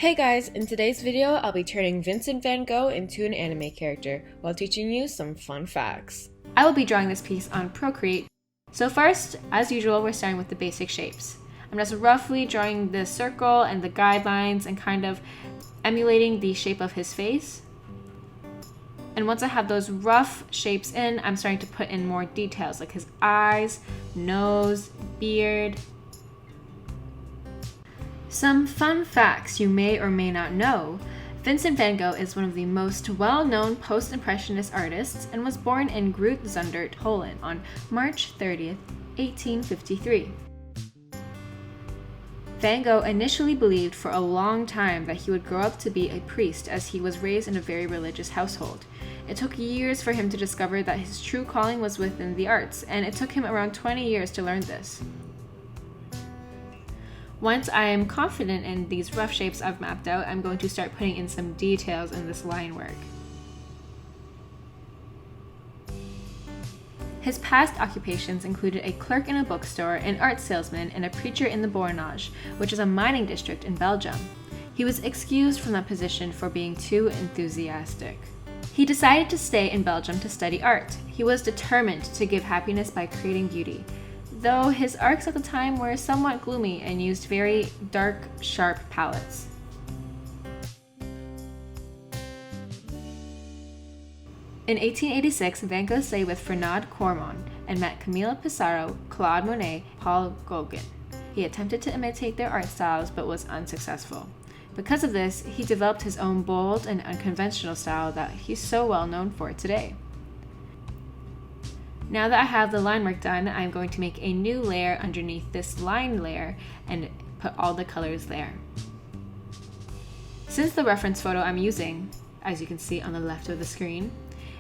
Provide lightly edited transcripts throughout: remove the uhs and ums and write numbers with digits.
Hey guys, in today's video, I'll be turning Vincent van Gogh into an anime character while teaching you some fun facts. I will be drawing this piece on Procreate. So first, as usual, we're starting with the basic shapes. I'm just roughly drawing the circle and the guidelines and kind of emulating the shape of his face. And once I have those rough shapes in, I'm starting to put in more details like his eyes, nose, beard. Some fun facts you may or may not know. Vincent van Gogh is one of the most well-known post-impressionist artists and was born in Groot-Zundert, Holland on March 30th, 1853. Van Gogh initially believed for a long time that he would grow up to be a priest as he was raised in a very religious household. It took years for him to discover that his true calling was within the arts, and it took him around 20 years to learn this. Once I am confident in these rough shapes I've mapped out, I'm going to start putting in some details in this line work. His past occupations included a clerk in a bookstore, an art salesman, and a preacher in the Borinage, which is a mining district in Belgium. He was excused from that position for being too enthusiastic. He decided to stay in Belgium to study art. He was determined to give happiness by creating beauty, though his arcs at the time were somewhat gloomy and used very dark, sharp palettes. In 1886, Van Gogh stayed with Fernand Cormon and met Camille Pissarro, Claude Monet, Paul Gauguin. He attempted to imitate their art styles but was unsuccessful. Because of this, he developed his own bold and unconventional style that he's so well known for today. Now that I have the line work done, I'm going to make a new layer underneath this line layer and put all the colors there. Since the reference photo I'm using, as you can see on the left of the screen,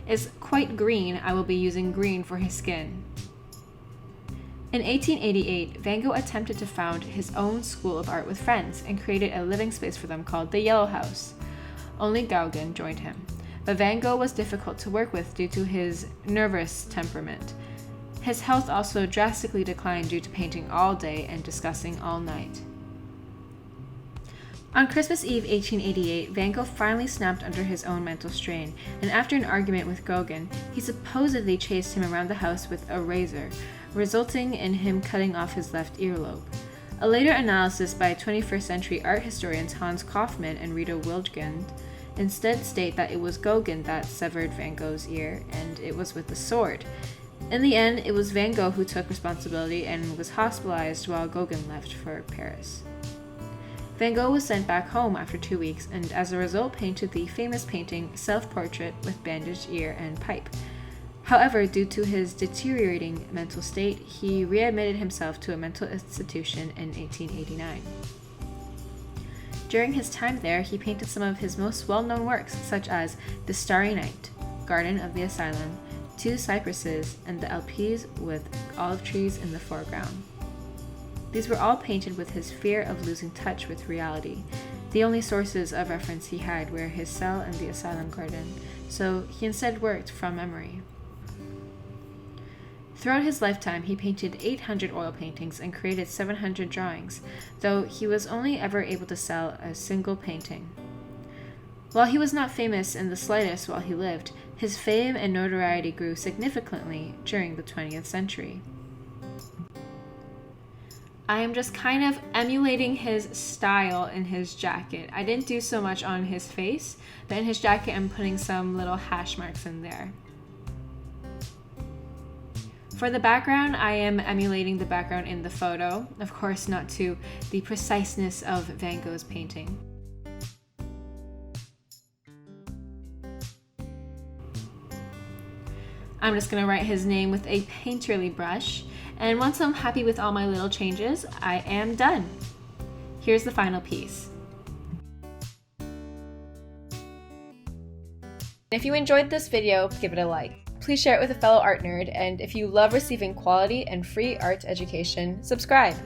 is quite green, I will be using green for his skin. In 1888, Van Gogh attempted to found his own school of art with friends and created a living space for them called the Yellow House. Only Gauguin joined him. But Van Gogh was difficult to work with due to his nervous temperament. His health also drastically declined due to painting all day and discussing all night. On Christmas Eve 1888, Van Gogh finally snapped under his own mental strain, and after an argument with Gauguin, he supposedly chased him around the house with a razor, resulting in him cutting off his left earlobe. A later analysis by 21st century art historians Hans Kaufmann and Rita Wildgund instead state that it was Gauguin that severed Van Gogh's ear, and it was with a sword. In the end, it was Van Gogh who took responsibility and was hospitalized while Gauguin left for Paris. Van Gogh was sent back home after 2 weeks and as a result painted the famous painting Self-Portrait with Bandaged Ear and Pipe. However, due to his deteriorating mental state, he readmitted himself to a mental institution in 1889. During his time there, he painted some of his most well-known works, such as The Starry Night, Garden of the Asylum, Two Cypresses, and the Alpes with olive trees in the foreground. These were all painted with his fear of losing touch with reality. The only sources of reference he had were his cell and the asylum garden, so he instead worked from memory. Throughout his lifetime, he painted 800 oil paintings and created 700 drawings, though he was only ever able to sell a single painting. While he was not famous in the slightest while he lived, his fame and notoriety grew significantly during the 20th century. I am just kind of emulating his style in his jacket. I didn't do so much on his face, but in his jacket I'm putting some little hash marks in there. For the background, I am emulating the background in the photo, of course not to the preciseness of Van Gogh's painting. I'm just going to write his name with a painterly brush, and once I'm happy with all my little changes, I am done. Here's the final piece. If you enjoyed this video, give it a like. Please share it with a fellow art nerd, and if you love receiving quality and free art education, subscribe.